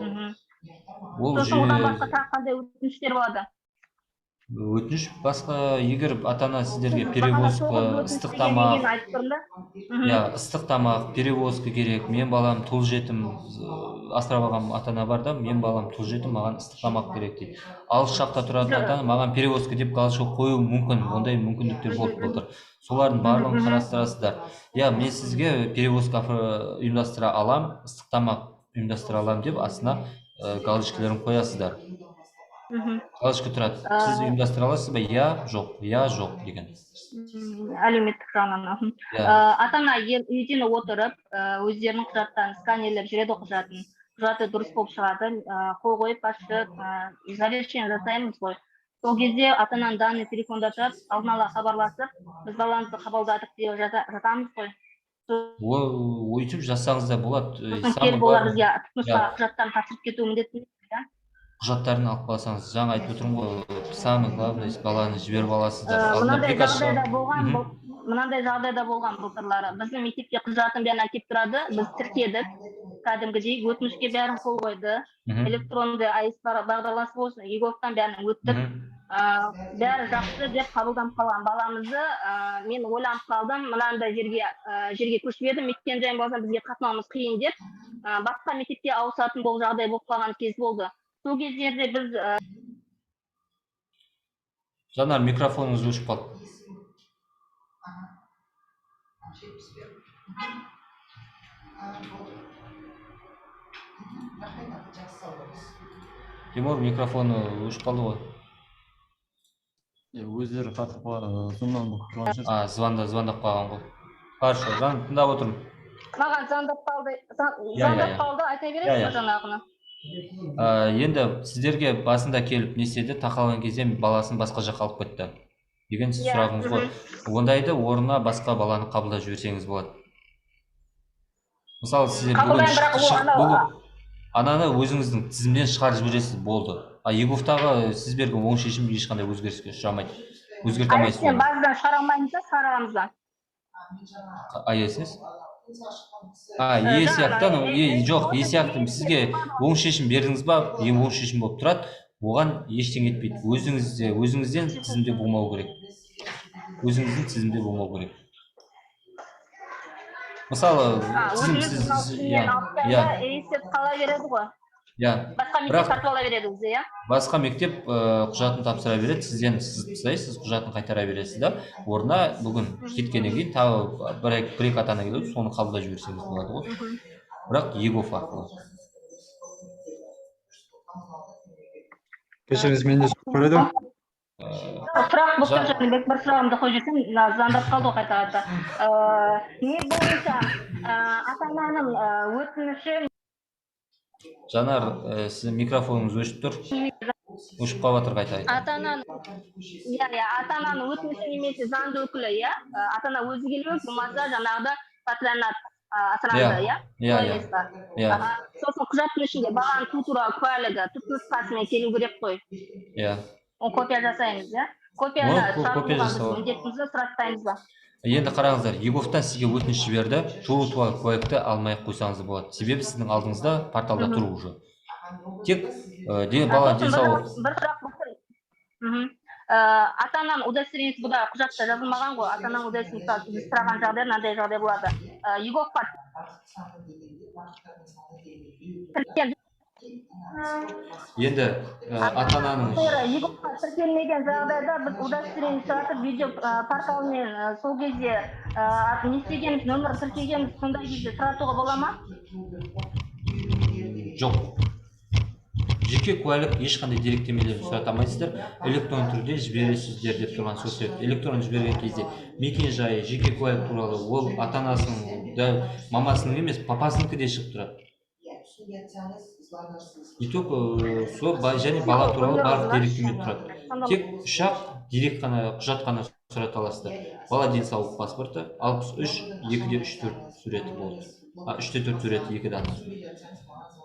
Сосын одан басқа тағы қандай өтініштер болады? Өтініш басқа, егер ата-ана сіздерге перевозка, ыстық тамақ, ыстық тамақ, перевозка керек, мен балам тұл жетім, асырап алған ата-ана бар да, мен балам тұл жетім, маған ыстық тамақ керек дейді. Алыс жақта тұратын ата-ана маған перевозка деп галочка қою мүмкін, ондай мүмкіндіктер болып отыр. Солардың барлығын қарастырасыздар. Мен сізге перевозка ұйымдастыра алам, ыстық тамақ ұйымдастыра алам деп астына галочкаларын қоясыздар. Галочка тұрады. Сіз ұйымдастыра аласыз ба? Жоқ деген. Әлеуметтік жағынан. Ата-ана үйден отырып, өздерінің құжаттарын сканерлеп жүреді құжатын. Құжаты дұрыс болып шығады, қол қойып ашып, завершение жасаймыз ғой. Сол кезде ата-ананың данный телефонда тұрады, алдын ала хабарласып, біз баламызды қабылдадық деп жатамыз ғой. Өйтіп жасаңыз да болады. Келіп олар бізге түпнұсқа құжаттарын тапсырып кетуі міндетті. Құжаттарын алып қалсаңыз, жаңа айтып отырмын ғой, самый главный баланы жіберіп аласыздар. Мынандай жағдайда болған былтырлары. Біздің мектепке құжатын бәрін әкеліп тұрады, біз тіркедік, кәдімгідей өтінішке бәрін қол қойды, электронды АИС бағдарламасы болсын, ЕГОВтан бәрін өттік, бәрі жақсы деп қабылданып қалған баламызды. Мен ойланып қалдым, мынандай жерге көшіп едім, мекен-жайым болса бізге қатынауымыз қиын деп, басқа мектепке ауысатын бұл жағдай болып қалған кез болды. Сол кездерде біз... Жанар, микрофоныңыз өшіп қалды. Тимур, микрофоны өшіп қалды ғой. Өздері қатып зумнан болып тұрған шығар. Звондап қалған ғой. Хорошо, тыңдап отырмын. Маған звондап қалды, айта бересіз жаңағыны. Енді сіздерге басында келіп неседі, тақалған кезде баласын басқа жаққа алып кетті деген сіз сұрағыңыз ғой. Ондайды орнына басқа баланы қабылдап жіберсеңіз болады. Мысалы сіздер бүгін ананы өзіңіздің тізімден шығарып жібересіз, болды. ЕГОВтағы сіз берген оң шешім ешқандай өзгеріске ұшырамайды. Өзгерте алмайсыз. Базадан шығара алмаймыз да, шығарамыз да. Есіңіз? Жоқ, сияқты сізге оң шешім бердіңіз ба, оң шешім болып тұрады, оған ештеңе етпейді. Өзіңізден тізімде болмау керек. Мысалы, қала береді ғой. Басқа мектеп тартып ала береді өзі, иә? Басқа мектеп құжатын тапсыра береді, сізден сіз құжатын қайтара бересіз да, орнына бүгін кеткеннен кейін тағы бір-екі ата-ана келеді, соны қабылдап жіберсеңіз болады ғой. Бірақ ЕГОВ арқылы. Кешіріңіз, мен де сұрақ қойдым. Сұрақ бұқтыр Жәнібек, бір сұрағымды қойып жүрсем, звондап қалды ғой қайта-қайта. Не бойынша ата-ананың өтініші... Жанар, сіздің микрофоныңыз өшіп тұр. Өшіп қалып жатыр, қайта. Ата-ананың өтініші немесе заңды өкілі, иә? Ата-ана өзі келу, болмаса жаңағыда патронат асыранды, иә? Сосын құжаттың ішінде баланың туу туралы куәлігі түпнұсқасымен келу керек қой. Иә. Копия жасаймыз, иә? Копияны міндетімізді сұрақтаймыз ба? Енді қараңыздар, ЕГОВтан сізге өтініш жіберді, туу туралы куәлікті алмай-ақ қойсаңыз болады. Себебі сіздің алдыңызда порталда тұр уже. Тек бала денсаулық. Бір сұрақ бұқтыр. Ата-ананың удостоверениесі бұда құжатта жазылмаған ғой. Ата-ананың удостоверениесі біз сұраған жағдай, мынандай жағдай болады. ЕГОВқа енді ата-ананың ЕГОВқа тіркелмеген жағдайда біз удостоверение шығартып видео порталымен сол кезде не істегеніміз, нөмір тіркегеніміз сондай кезде сұратуға бола ма? Жоқ. Жеке куәлік ешқандай деректемелерін сұрата алмайсыздар, электрон түрде жібересіздер деп тұрған сол себепті. Электрон жіберген кезде мекен-жайы, жеке куәлік туралы ол ата-анасының мамасының емес, папасынікі де шығып тұрады. И только сол және бала туралы барлық деректеме тұрады. Тек 3-ақ дерек қана, құжат қана сұрата аласыздар. Бала денсаулық паспорты 63 2-де 3-4 суреті болды. 3-те 4 суреті 2 дана.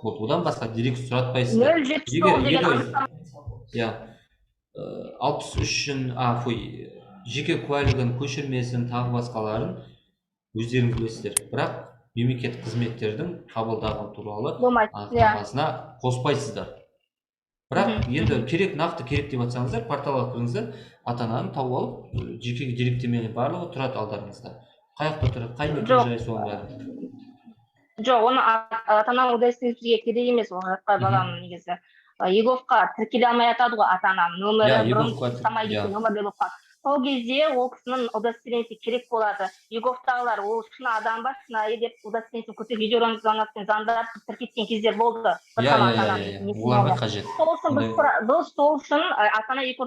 Вот, одан басқа дерек сұратпайсыздар. 63-ін, жеке куәлігін, көшірмесін, тағы басқаларын өздеріңіз білесіздер. Бірақ мемлекеттік қызметтердің қабылдаған туралы анықтамасына қоспайсыздар. Бірақ енді нақты керек деп атсаңыздар, порталға кіріңіздер, ата-ананы тауып алып, жеке деректемені барлығы тұрады алдарыңызда. Қай жақта тұрады, қай мекен-жай соның бәрі. Жоқ, оны ата-ана удостоверениеге керек емес, ол жаққа баланың негізі. Еговқа тіркеле алмай атады ғой ата-ананың нөмірі, бұрын ұстамай кеткен нөмірде болып қалды. Сол кезде ол кісінің удостоверениесі керек болады. Еговтағылар ол шын адам ба, шынайы деп удостоверениесін көрсетіп, видеоның звонокпен звондап тіркеткен кездер болды. Оларға қажет. Сол үшін ата-ана екі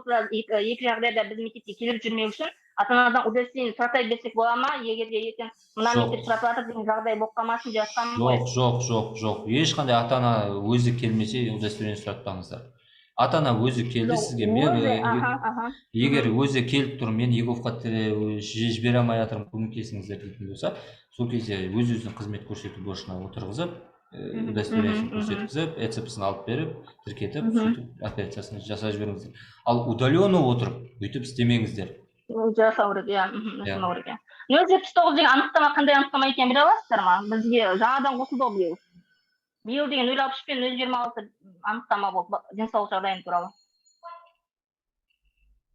жағдайда біз мектепке келіп жүрмеу үшін ата-анадан удостоверение сұратай берсек бола ма? Егер де ертең мына мектеп сұратып жатыр деген жағдай болып қалмасын деп жатқаным ғой. Жоқ. Ешқандай ата-ана өзі келмесе удостоверение сұратпаңыздар. Ата-ана өзі келді сізге, егер өзі келіп тұр, мен Еговқа жібере алмай жатырмын, көмектесіңіздер дейтін болса, сол кезде өз-өзінің қызмет көрсету борышына отырғызып, удостоверениесін көрсеткізіп, ЭЦП-сын алып беріп, тіркетіп, операциясын жасап жіберіңіздер. Ал удаленно отырып, бүйтіп істемеңіздер. Жасау керек, жасамау керек. 079 деген анықтама қандай анықтама екенін біле аласыздар ма? Бізге жаңадан қосылды биыл. Биыл деген 060 пен 026 анықтама болды денсаулық жағдайым туралы.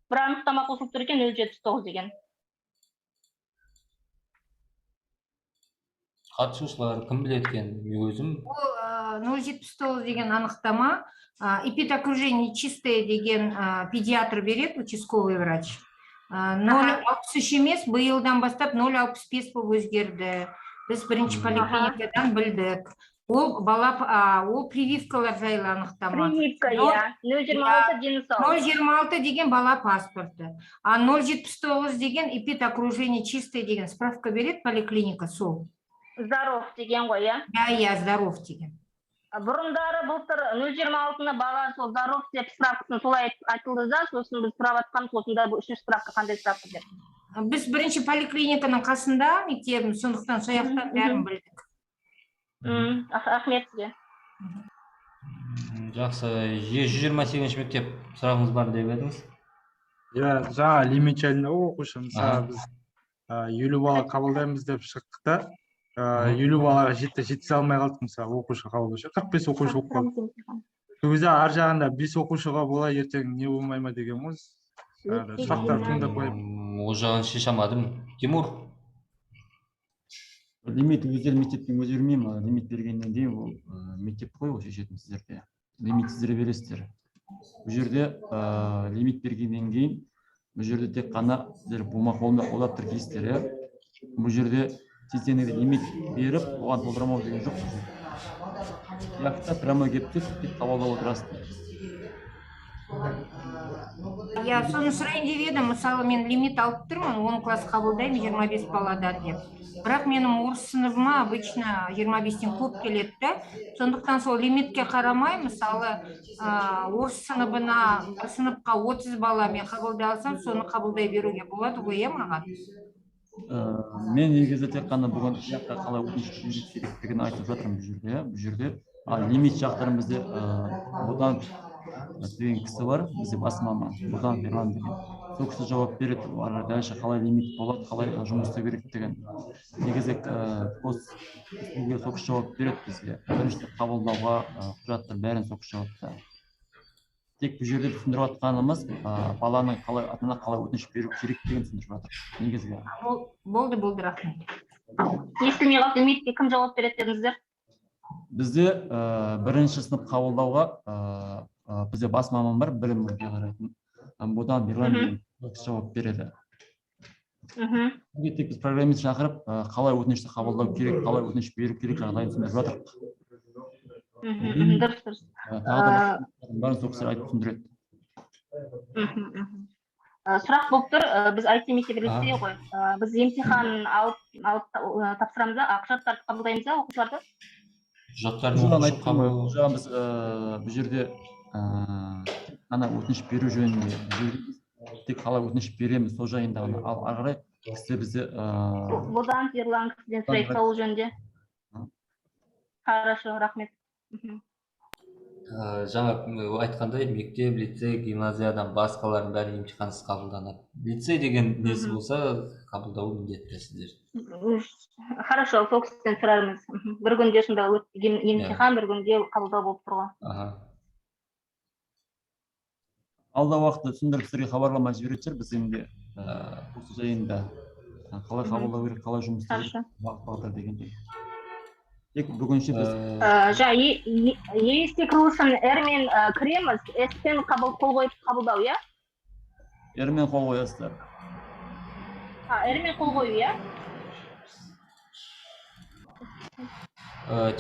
Бір анықтама қосылып тұр екен 079 деген. Қатысушылар кім біледі екен, мен өзім. Ол 079 деген анықтама, эпидокружение чистое деген педиатр береді, участковый врач. 063 емес, биылдан бастап 065 болып өзгерді. Біз бірінші поликлиникадан білдік. Ол прививкалар жайлы анықтама. Прививка, 026 денсаулық. 026 деген бала паспорты. А 079 деген эпидокружение чистое деген справка береді поликлиника сол. Здоров деген ғой, иә? Здоров деген. Бұрындары былтыр 026-ны бала сол здоров деп справкасын солай айтылды да, сосын біз сұрап атқанымыз, осында бұл үшінші справка қандай справка деп. Біз бірінші поликлиниканың қасында мектебіміз, сондықтан сояқтан бәрін білдік. Рахмет сізге. Жақсы, 128 мектеп сұрағыңыз бар деп едіңіз? Жаңа лимит жайында оқушы, мысалы біз 50 бала қабылдаймыз деп шықтық та, 50 балаға жете алмай қалдық, мысалы оқушы қабылдаушы, 45 оқушы болып қалды. Сол кезде ар жағында 5 оқушыға бола ертең не болмай ма деген ғой, сұрақтар туындап қойып. Ол жағын шеше алмадым. Тимур? Лимит өздері мектептен өзі бермеймін, лимит бергеннен кейін ол мектеп қой, ол шешетін сіздерде. Лимит сіздер бересіздер. Бұл жерде лимит бергеннен кейін, бұл жерде тек қана сіздер болма қолында қолдап тіркейсіздер. Бұл жерде сіздерге лимит беріп, оған толтырамау деген жоқ. Яқта прямо келіп тек қабылдап отырасыздар. Соны сұрайын деп едім, мысалы мен лимит алып тұрмын, 10 класс қабылдаймын 25 баладан деп. Бірақ менің орыс сыныбыма обычно 25-тен көп келеді. Сондықтан сол лимитке қарамай, мысалы орыс сыныпқа 30 бала мен қабылдай алсам, соны қабылдай беруге болады ғой, маған? Мен негізі тек қана бүгін жаққа қалай өтініш керектігін айтып жатырмын бұл жерде. Лимит жақтарын бізде бұдан деген кісі бар, бізде бас маман, бұдан Ерлан деген. Сол кісі жауап береді, дальше қалай лимит болады, қалай жұмыс істеу керек деген. Негізі сол кісі жауап береді бізге. Бірінші қабылдауға құжаттар бәрін сол кісі жауапты. Тек бұл жерде түсіндіріп жатқанымыз баланың ата-ана қалай өтініш беру керек деген түсіндіріп жатыр. Негізгі. Болды, рахмет. Естілмей қалды, лимитке кім жауап береді дедіңіздер? Бізде бірінші сынып қабылдауға бізде бас маман бар, білім қарайтын. Бұдан Ерлан жауап береді. Тек біз программист шақырып, қалай өтінішті қабылдау керек, қалай өтініш беру керек жағдайын түсіндіріп жатырмық. Дұрыс. Бәрін сол кісілер айтып түсіндіреді. сұрақ болып тұр, біз IT мектеп лицей ғой. Біз емтихан алып тапсырамыз да, құжаттарды қабылдаймыз да оқушыларды? Жаңа біз бұл жерде ана өтініш беру жөнінде тек қалай өтініш береміз сол жайында ғана, ал ары қарай сізде бізде Бұдан ерлан кісіден сұрайық сол жөнінде. Хорошо, рахмет. Жаңа айтқандай, мектеп, лицей, гимназиядан басқалардың бәрі емтихансыз қабылданады. Лицей деген несі болса, қабылдауы міндетті сіздер. Хорошо, сол кісіден сұрармыз. Бір күнде сонда емтихан, бір күнде қабылдау болып тұрған. Алда уақытта түсіндіріп сіздерге хабарлама жіберетін шығар, біз енді осы жайында қалай қабылдау керек, қалай жұмыс істеу керек, бағыт-бағдар дегендей. Тек бүгінше біз ЕС кірушін әрмен кіреміз, С-пен қол қойып қабылдау, иә? Әрмен қол қоясыздар. Әрмен қол қою, иә?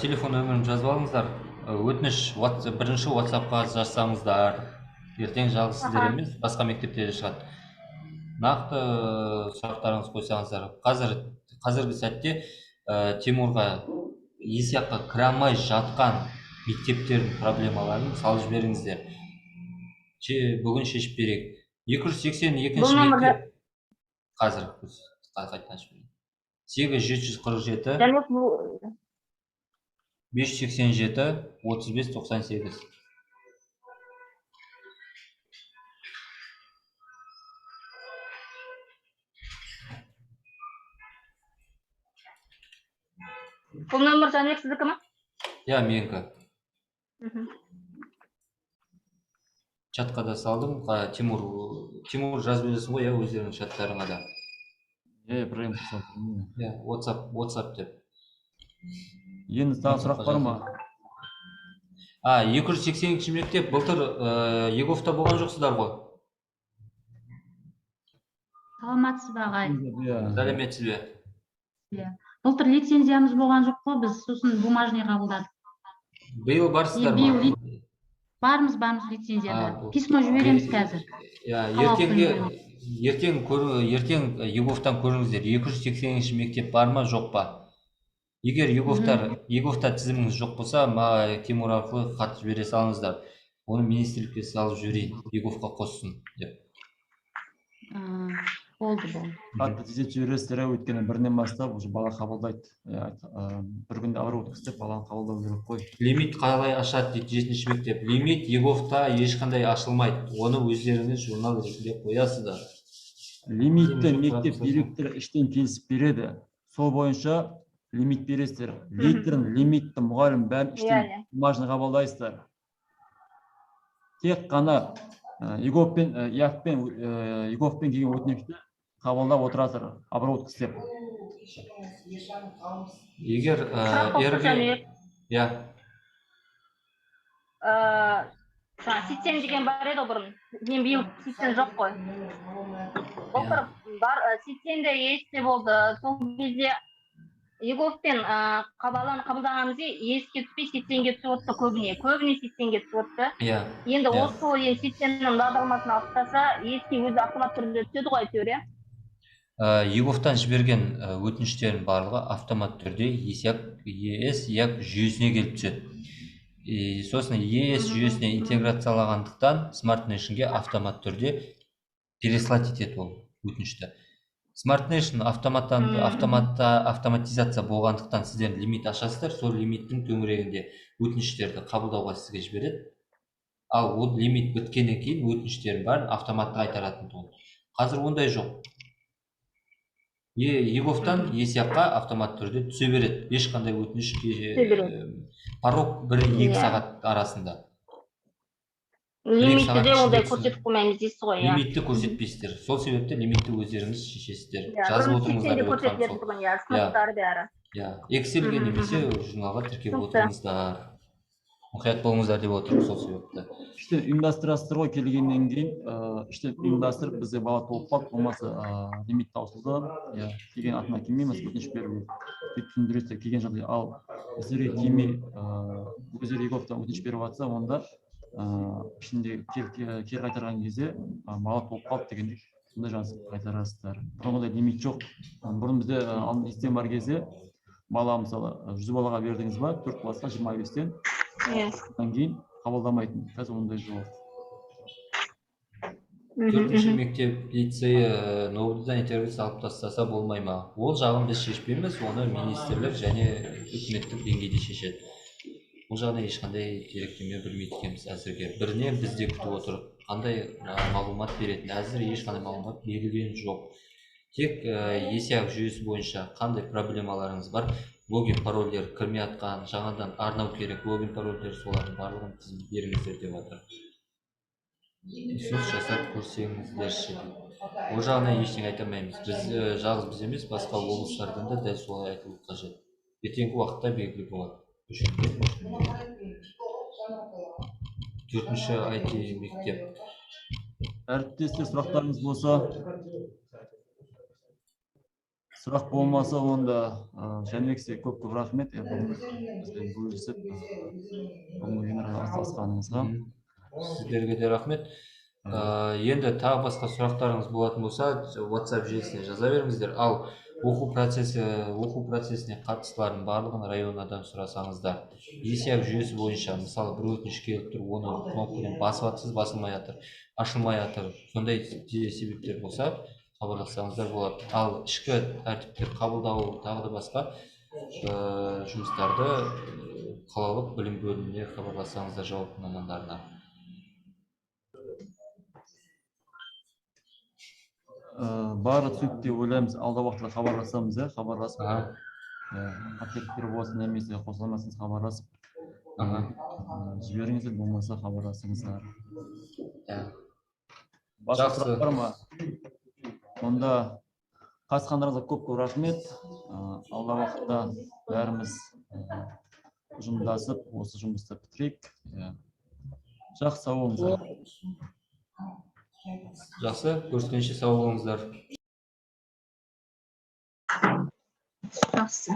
Телефон нөмірін жазып алыңыздар. Өтініш бірінші WhatsApp-қа жазсаңыздар. Ертең жалғыз сіздер емес, басқа мектептерде шығады. Нақты сұрақтарыңыз қойсаңыздар. Қазіргі сәтте Тимурға ЕСЯқ-қа кіре алмай жатқан мектептердің проблемаларын салып жіберіңіздер. Бүгін шешіп берейік. 282 мектеп қазір қайтадан ашып 8747 587 35 98. Бұл нөмір Жанбек сіздікі ме? Иә, менікі. Чатқа да салдым. Тимур жазып бересің ғой, өздерінің чаттарыңа да. Проблема салдым. WhatsApp деп. Енді тағы сұрақ бар ма? 282 мектеп былтыр Еговта болған жоқсыздар ғой? Саламатсыз ба ағай? Сәлеметсіз бе? Былтыр лицензиямыз болған жоқ қой, біз сосын бумажный қабылдадық. Биыл барсыздар ма? Бармыз лицензияда. Письмо жібереміз қазір. Ертең Еговтан көріңіздер. 280 мектеп бар ма, жоқ па? Егер Еговта тізіміңіз жоқ болса, Тимур арқылы хат жібере салыңыздар. Оны министрлікке салып жіберейін, Еговқа қоссын деп. Болды. Хатты тезет жібересіздер, өйткені бірінен бастап бала қабылдайды. Бір күнде абыр өткізіп баланы қабылдау керек қой. Лимит қалай ашады дейді 7-ші мектеп. Лимит Еговта ешқандай ашылмайды. Оны өздеріңіз журнал ретінде қоясыздар. Лимитті мектеп директоры іштен келісіп береді. Сол бойынша лимит бересіздер. Литрін, лимитті мұғалім бәрін іштен бумажный қабылдайсыздар. Тек қана Еговпен келген өтінішті қабылдап отырасыздар, оборот істеп. Егер Ситсен деген бар еді бұрын. Мен биыл Ситсен жоқ қой. Былтыр Ситсенде есте болды. Сол кезде Еговпен қабылдағанымызда еске түспей Ситсенге түсіп отты көбіне Ситсенге түсіп отты. Енді осы Ситсеннің бағдарламасын алып тастаса, еске өзі автомат түрде түседі ғой әйтеуір, иә? Еговтан жіберген өтініштердің барлығы автомат түрде ЕС жүйесіне келіп түседі. Сосын ЕС жүйесіне интеграциялағандықтан Smart Nation'ге автомат түрде переслать етеді ол өтінішті. Smart Nation автоматизация болғандықтан сіздер лимит ашасыздар, сол лимиттің төңірегінде өтініштерді қабылдауға сізге жібереді. Ал ол лимит біткеннен кейін өтініштердің бәрін автоматты қайтаратын болды. Қазір ондай жоқ. Еговтан ЕСЯқ-қа автомат түрде түсе береді. Ешқандай өтініш порог 1-2 сағат арасында. Лимитті де ондай көрсетіп қоймаймыз дейсіз ғой, иә? Лимитті көрсетпейсіздер. Сол себепті лимитті өздеріңіз шешесіздер. Жазып отырыңыздар. Эксельге немесе журналға тіркеп отырыңыздар. Мұқият болыңыздар деп отырмыз сол себепті. Іштен ұйымдастырасыздар ғой, келгеннен кейін іштен ұйымдастырып бізде бала толып қалды, болмаса лимит таусылды, келген атына келмейміз, өтініш беруге түсіндіресіздер келген жағдай. Ал сіздерге келмей өздері Еговтан өтініш беріп жатса, онда ішінде кері қайтарған кезде бала толып қалды дегенде сонда жаңа қайтарасыздар. Бұрынғыдай лимит жоқ. Бұрын бізде система бар кезде бала мысалы 100 балаға бердіңіз ба, 4 классқа 25-тен, одан кейін қабылдамайтын. Қазір ондай жоқ. 4-ші мектеп лицей ноутбуктан интернет алып тастаса болмай ма? Ол жағын біз шешпейміз, оны министрлік және үкіметтік деңгейде шешеді. Бұл жағынан ешқандай деректеме білмейді екенбіз әзірге. Бірінен бізде күтіп отыр. Қандай мағлұмат беретін? Әзір ешқандай мағлұмат берілген жоқ. Тек есеп жүйесі бойынша қандай проблемаларыңыз бар? Логин парольдер кірмей атқан, жаңадан арнау керек логин парольдер, солардың барлығын тізіп беріңіздер деп жатыр. Ұсыныс жасап көрсеңіздерші. Ол жағынан ештеңе айта алмаймыз. Біз жалғыз біз емес, басқа облыстардан да дәл солай айтылу қажет. Ертеңгі уақытта белгілі болады. 4-ші IT мектеп. Әріптестер, сұрақтарыңыз болса, сұрақ болмаса, онда Жәнібек сізге көп рахмет. Бізбен бөлісіп, бүгінгі жиынға атсалысқаныңызға. Сіздерге де рахмет. Енді тағы басқа сұрақтарыңыз болатын болса, WhatsApp желісіне жаза беріңіздер. Ал оқу процесіне қатыстылардың барлығын районадан сұрасаңыздар. Есеп жүйесі бойынша, мысалы бір өтініш келіп тұр, оны кнопкадан басып атсыз, басылмай жатыр, ашылмай жатыр. Сондай себептер болса, хабарлассаңыздар болады. Ал ішкі тәртіптер қабылдау тағы да басқа жұмыстарды қалалық білім бөліміне хабарлассаңыздар жауапты мамандарына. Бары түсінікті деп ойлаймыз, алда уақытта хабарласамыз, хабарласып, қателіктер болсын немесе қосылмасыңыз хабарласып, жіберіңіздер, болмаса хабарласыңыздар. Басқа сұрақ бар ма? Онда қатысқандарыңызға көп рахмет. Алда уақытта бәріміз ұжымдасып, осы жұмысты бітірейік. Жақсы, сау болыңыздар. Жақсы, көріскенше сау болыңыздар. Жақсы.